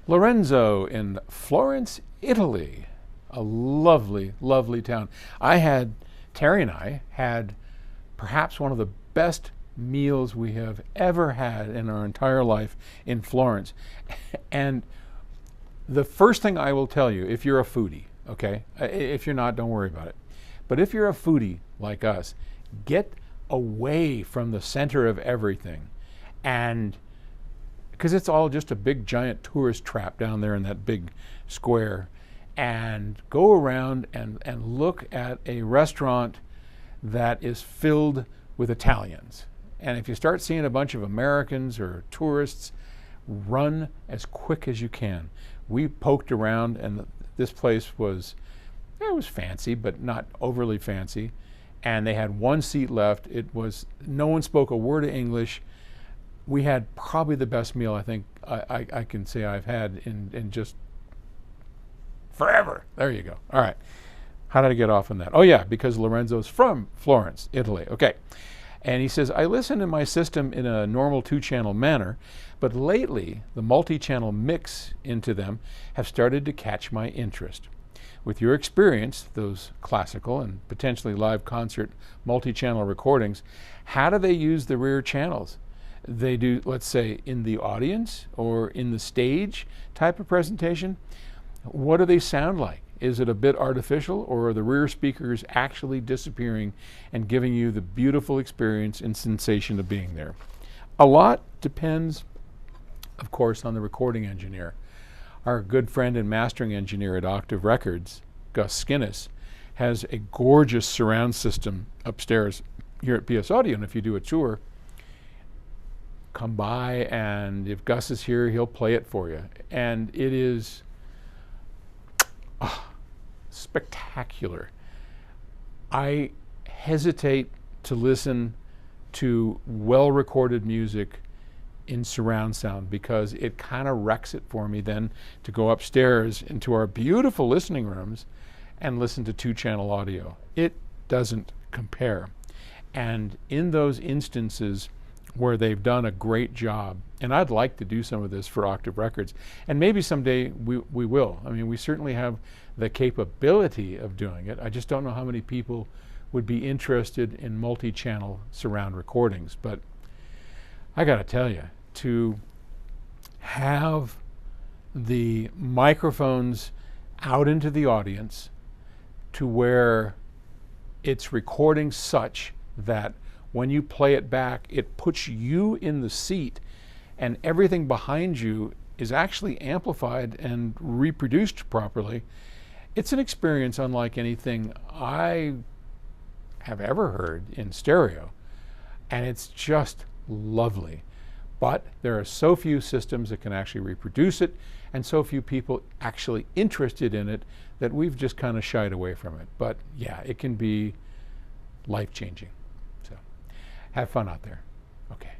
Lorenzo in Florence, Italy. A lovely, lovely town. Terry and I had perhaps one of the best meals we have ever had in our entire life in Florence. And the first thing I will tell you, if you're a foodie, okay, if you're not, don't worry about it. But if you're a foodie like us, get away from the center of everything, and because it's all just a big giant tourist trap down there in that big square, and go around and look at a restaurant that is filled with Italians. And if you start seeing a bunch of Americans or tourists, run as quick as you can. We poked around, and this place was fancy, but not overly fancy. And they had one seat left. No one spoke a word of English. We had probably the best meal I think I can say I've had in just forever. There you go. All right. How did I get off on that? Oh yeah, because Lorenzo's from Florence, Italy. Okay. And he says, I listen to my system in a normal 2-channel manner, but lately the multi-channel mix into them have started to catch my interest. With your experience, those classical and potentially live concert multi-channel recordings, how do they use the rear channels? They do, let's say, in the audience or in the stage type of presentation. What do they sound like? Is it a bit artificial, or are the rear speakers actually disappearing and giving you the beautiful experience and sensation of being there? A lot depends, of course, on the recording engineer. Our good friend and mastering engineer at Octave Records, Gus Skinnis, has a gorgeous surround system upstairs here at PS Audio, and if you do a tour, come by, and if Gus is here, he'll play it for you. And it is spectacular. I hesitate to listen to well-recorded music in surround sound because it kind of wrecks it for me then to go upstairs into our beautiful listening rooms and listen to 2-channel audio. It doesn't compare. And in those instances where they've done a great job, and I'd like to do some of this for Octave Records, and maybe someday we will. I mean, we certainly have the capability of doing it. I just don't know how many people would be interested in multi-channel surround recordings. But I gotta tell you, to have the microphones out into the audience to where it's recording such that when you play it back, it puts you in the seat, and everything behind you is actually amplified and reproduced properly. It's an experience unlike anything I have ever heard in stereo, and it's just lovely. But there are so few systems that can actually reproduce it, and so few people actually interested in it, that we've just kind of shied away from it. But yeah, it can be life-changing. So have fun out there. Okay.